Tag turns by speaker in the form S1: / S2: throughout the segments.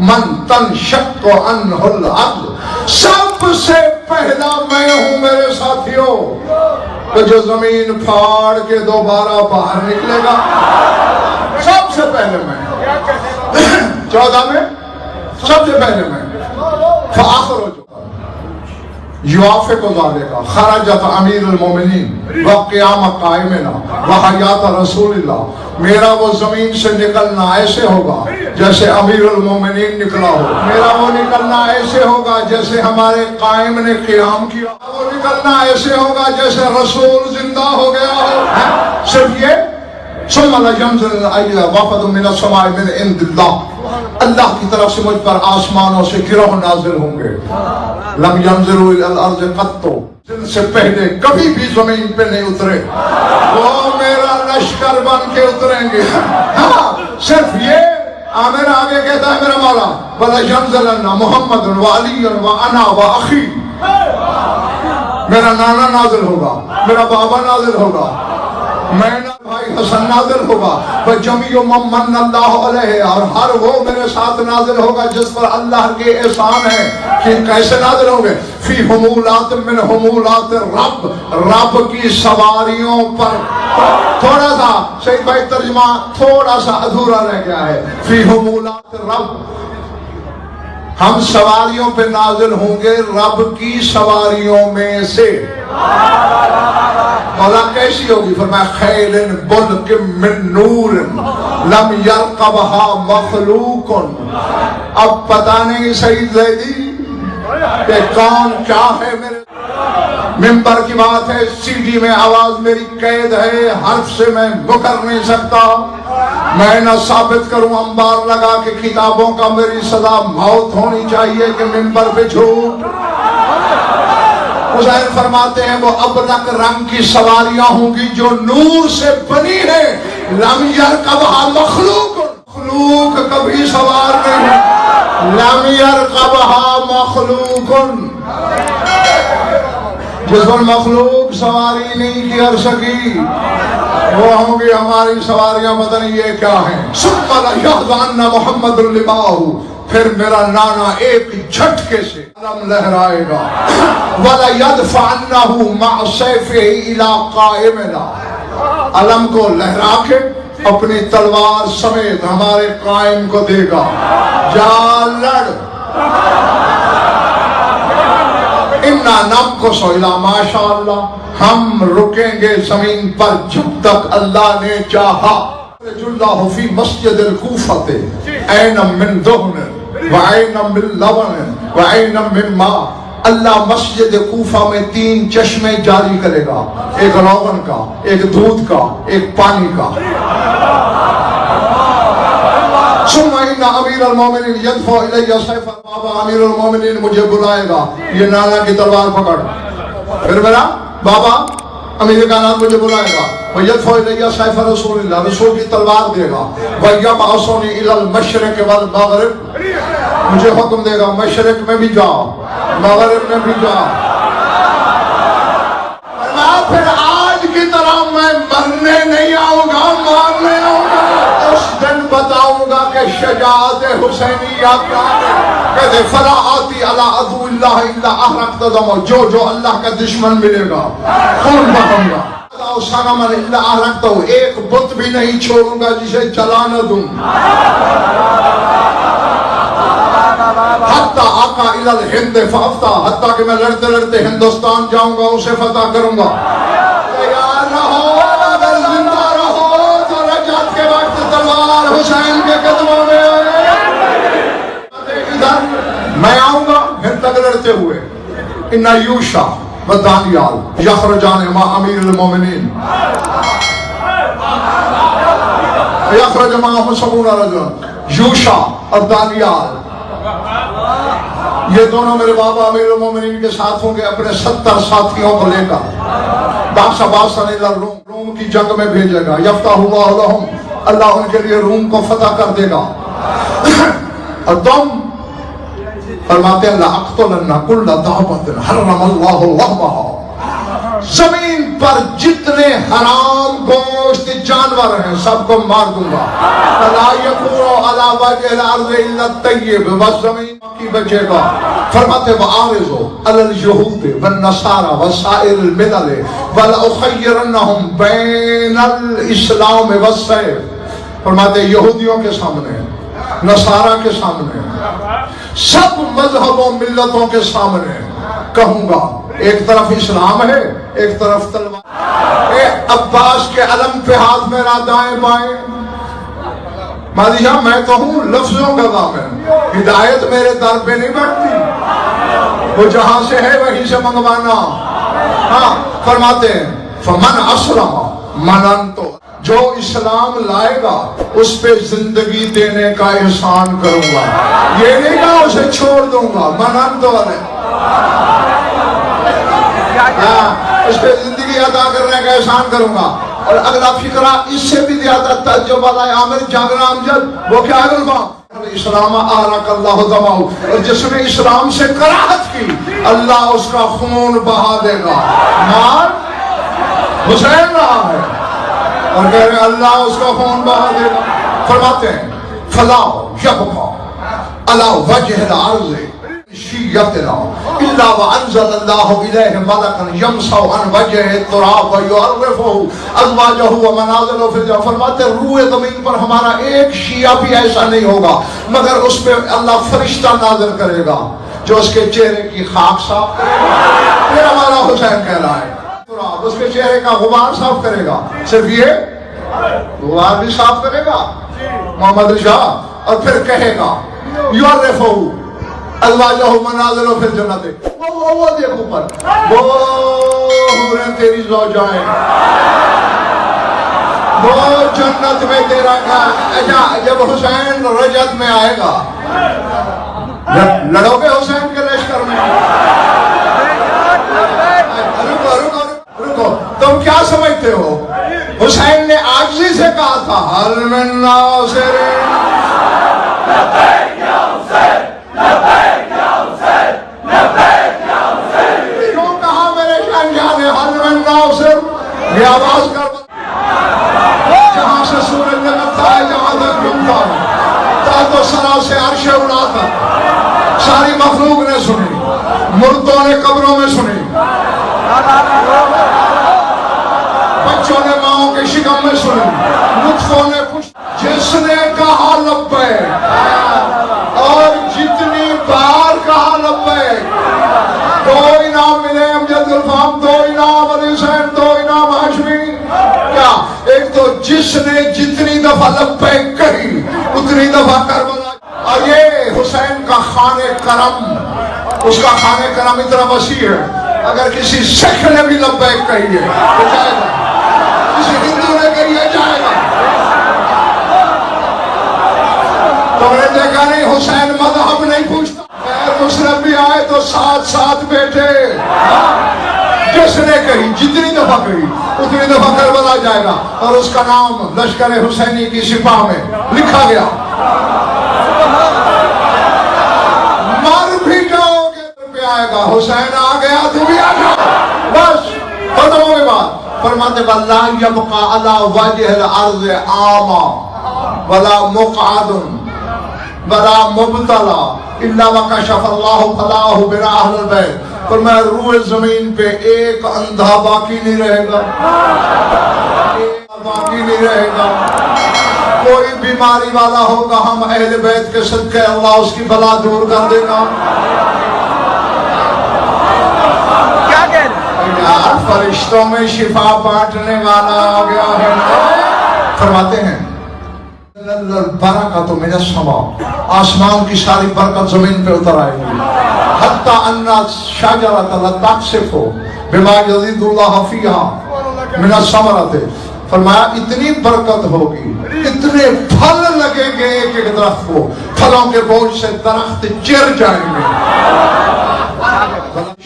S1: من تنشق عنہ الارض، سب سے پہلا میں ہوں میرے ساتھیوں کہ جو زمین پھاڑ کے دوبارہ باہر نکلے گا، سب سے پہلے میں، 14 میں سب سے پہلے میں، فآخر یوافق ذالک خرجت امیر المومنین وقیام قائمنا وحیات رسول اللہ، میرا وہ زمین سے نکلنا ایسے ہوگا جیسے امیر المومنین نکلا ہو، میرا وہ نکلنا ایسے ہوگا جیسے ہمارے قائم نے قیام کیا، وہ نکلنا ایسے ہوگا جیسے رسول زندہ ہو گیا ہو۔ صرف یہ ثم لینزل وفد من السماء من عند اللہ، اللہ کی طرف سے مجھ پر آسمانوں سے گروہ نازل ہوں گے، لم ينزلوا الى الارض قط، جن سے پہلے کبھی بھی زمین پہ نہیں اترے، وہ میرا لشکر بن کے اتریں گے۔ ہاں صرف یہ عامر آگے کہتا ہے میرا مولا وَلَيَنزِلَنَّ مُحَمَّدٌ وَعَلِيٌّ وَأَنَا وَأَخِي، میرا نانا نازل ہوگا، میرا بابا نازل ہوگا، میرا بھائی حسن نازل ہوگا، وَجَمِيعُ مَن مَّنَّ اللَّهُ عَلَيْهِ، اور ہر وہ میرے ساتھ نازل ہوگا جس پر اللہ کے احسان ہے۔ کہ کیسے نازل ہوں گے؟ فی حمولات من حمولات الرب، رب کی سواریوں پر۔ تھوڑا سا سید بھائی ترجمہ تھوڑا سا ادھورا رہ گیا ہے۔ فی حمولات الرب، ہم سواریوں پہ نازل ہوں گے رب کی سواریوں میں سے۔ مولا کیسی ہوگی؟ فرمایا خیل بلق من نور لم یرقبها مخلوق۔ اب پتہ نہیں سعید زیدی کہ کون کیا ہے، میرے ممبر کی بات ہے، سی ڈی میں آواز میری قید ہے، حرف سے میں مکر نہیں سکتا، میں نہ ثابت کروں انبار لگا کے کتابوں کا میری سزا موت ہونی چاہیے کہ ممبر پہ جھوٹ۔ حسین فرماتے ہیں وہ ابرق رنگ کی سواریاں ہوں گی جو نور سے بنی ہے، لم یرکبھا مخلوق، مخلوق کبھی سوار نہیں، لم یرکبھا مخلوق، جس پر مخلوق سواری نہیں کر سکی، وہ ہوں گی ہماری سواریاں۔ پتہ نہیں یہ کیا ہیں۔ ثم لیحظن محمد لباہ، پھر میرا نانا ایک جھٹکے سے علم لہرائے گا، وَلَيَدْفَعَنَّهُ مَعْ سَيْفِهِ إِلَىٰ قَائِمِنَا، علم کو لہرا کے اپنی تلوار سمیت ہمارے قائم کو دے گا، جا لڑ۔ اِنَّا نَمْكُسُ إِلَىٰ مَا شَاءَ اللَّهُ، ہم رکیں گے زمین پر جب تک اللہ نے چاہا۔ اللہ فی مسجد الکوفہ عین من دہن وعین من لبن وعین من ماء، اللہ مسجد کوفہ میں 3 چشمے جاری کرے گا، ایک روغن کا، ایک دودھ کا، ایک پانی کا۔ ثم ان امیر المومنین یدفع الی سیفہ، بابا امیر المومنین مجھے بلائے گا، یہ نانا کی تلوار پکڑ، پھر میرا بابا امیر کائنات مجھے بلائے گا، وَيَدْفَعُ إِلَيَّ سَيْفَ رسول اللہ، رسول کی تلوار دے گا، وَيَبْعَثُنِي إِلَى الْمَشْرِقِ وَالْمَغْرِبِ، مجھے حکم دے گا مشرق میں بھی جاؤ مغرب میں بھی جاؤ۔ پھر آج کی طرح میں مرنے نہیں آؤں گا، مارنے آؤں گا۔ اس دن بتاؤں گا کہ شجاعت حسینیہ کیا ہے۔ کہتے فَلَا آتِي عَلَىٰ عَدُوِّ اللَّهِ إِلَّا أَحْرَقْتَ دَمَهُ، جو اللہ کا دشمن ملے گا خون بہوں گا۔ سَنَمًا إِلَّا أَحْرَقْتَهُ، ایک بت بھی نہیں چھوڑوں گا جسے جلا نہ دوں۔ حتیٰ آقا إِلَى الْهِنْدِ فَأَفْتَحْ، حتیٰ کہ میں لڑتے لڑتے ہندوستان جاؤں گا، اسے فتح کروں گا۔ تیار رہو، اگر زندہ رہو تو رجعت کے وقت تلوار حسین کے قدموں میں آئے۔ ادھر میں آؤں گا ہند تک لڑتے ہوئے، ان یوشع و دانیال یخرجان مع امیر المومنین، یخرج معهم 70 رجل، یوشع اور دانیال یہ دونوں میرے بابا امیر المومنین کے ساتھ ہوں گے اپنے 70 ساتھیوں کو لے کر۔ بادشاہ بادشاہ نے روم کی جنگ میں بھیجے گا، یفتح اللہ لہم، اللہ ان کے لیے روم کو فتح کر دے گا۔ اور تم فرماتے ہیں لَأَقْتُلَنَّ كُلَّ دَابَةٍ حَرَّمَ اللَّهُ لَحْمَهَا، زمین پر جتنے حرام گوشت جانور ہیں سب کو مار دوں گا. فلا یکون علی وجہ الارض الا الطیب، بس زمین کی بچے گا. فرماتے وعارضوا علی الیہود والنصارى وسائر الملل ولأخیرنہم بین الاسلام والسیف. فرماتے یہودیوں کے سامنے، نصارہ کے سامنے، سب مذہبوں ملتوں کے سامنے کہوں گا ایک طرف اسلام ہے ایک طرف تلوار. عباس کے علم پہ ہاتھ میرا دائیں بائیں. مادی شاہ میں تو ہوں لفظوں کا ضامن، ہدایت میرے در پہ نہیں بیٹھتی، وہ جہاں سے ہے وہیں سے منگوانا. ہاں فرماتے ہیں فمن اسلم مننتو، جو اسلام لائے گا اس پہ زندگی دینے کا احسان کروں گا. یہ نہیں کہا اسے چھوڑ دوں گا، مننتو والے اس پہ زندگی عطا کرنے کا احسان کروں گا. اور اگلا فکرہ اس سے بھی زیادہ تعجب والا ہے عامر جاگرہ امجد. وہ کیا ہے الفاظ؟ اسلام آرک اللہ دماؤ، اور جس نے اسلام سے کراہت کی اللہ اس کا خون بہا دے گا. مار حسین رہا ہے اور کہہ رہے اللہ اس کا خون بہا دے گا. فرماتے ہیں فلا یبقى علی وجہ الارض شیعتنا الا وانزل اللہ الیہ ملکا یمسح عن وجہ التراب ویعرفہ ازواجہ ومنازلہ فی الجنہ. فرماتے روئے زمین پر ہمارا ایک شیعہ بھی ایسا نہیں ہوگا مگر اس پہ اللہ فرشتہ نازل کرے گا جو اس کے چہرے کی خاک صاف کرے گا. پھر ہمارا حسین کہہ رہا ہے اس کے چہرے کا غبار صاف کرے گا. صرف یہ غبار بھی صاف کرے گا محمد شاہ، اور پھر کہے گا یعرفہ ازواجہ منازلہ فی الجنہ. وہ دیکھ اوپر وہ حوریں تیری زوجائیں، وہ جنت میں تیرا کا. جب حسین رجت میں آئے گا لڑو گے حسین کے لشکر میں؟ رکو تم کیا سمجھتے ہو؟ حسین نے عاجزی سے کہا تھا حل من ناصر، کیوں کہا میرے شہنشاہ نے حل من ناصر؟ یہ آواز کر جہاں سے سورج نکلتا ہے جہاں تک ڈوبتا ہے، تحت و سرا سے عرش اڑا تک ساری مخلوق نے سنی، مردوں نے قبروں میں سنی، بچوں نے ماؤں کے شکم میں سنی، نطفوں نے خوش. جس نے کہا لبیک اور جتنی بار کہا لبیک، دو انعام ملے امجد الفام، دو انعام علی حسین، دو انعام ہاشمی. کیا؟ ایک تو جس نے جتنی دفعہ لبیک کہی اتنی دفعہ کربلا. اور یہ حسین کا خانے کرم، اس کا خانے کرم اتنا وسیع ہے اگر کسی سکھ نے بھی لبیک کہی ہے تو جائے گا، کسی ہندو نے کہی ہے جائے گا. تم نے دیکھا نہیں حسین مذہب نہیں پوچھتا، غیر مسلم بھی آئے تو ساتھ ساتھ بیٹھے. جس نے کہی جتنی دفعہ کہی اتنی دفعہ کربلا جائے گا. اور اس کا نام لشکر حسینی کی سپاہ میں لکھا گیا. مر بھی جاؤ گے پہ آئے گا حسین آ گیا تو بھی آ جاؤ، بس ختم ہو گئی بات. فرماتے وَلَا يَبْقَى عَلَى وَجْهِ الْأَرْضِ عَامًا وَلَا مُقْعَدٌ وَلَا مُبْتَلًى إِلَّا وَكَشَفَ اللَّهُ فَلَاهُ بِنَا أَهْلِ الْبَيْتِ. فرمایا روئے زمین پہ ایک اندھا باقی نہیں رہے گا، باقی نہیں رہے گا. کوئی بیماری والا ہوگا ہم اہل بیت کے صدقے اللہ اس کی بلا دور کر دے گا. فرشتوں میں شفا بانٹنے والا آ گیا ہے. فرماتے ہیں برکت من السماء، آسمان کی ساری برکت زمین پہ اتر آئے گی. حتی ان شجرۃ لتقصف بما یزید اللہ فیہا من الثمرۃ. فرمایا اتنی برکت ہوگی، اتنے پھل لگیں گے ایک ایک درخت کو، پھلوں کے بوجھ سے درخت چر جائیں گے.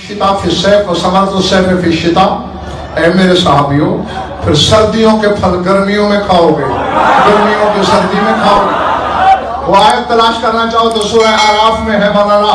S1: شتا فی الصیف و ثمرۃ الصیف فی الشتاء. اے میرے صحابیوں، پھر سردیوں کے پھل گرمیوں میں کھاؤ گے، گرمیوں کے سردی میں کھاؤ گے. وہ آیت تلاش کرنا چاہو تو سورہ اعراف میں ہے مولانا.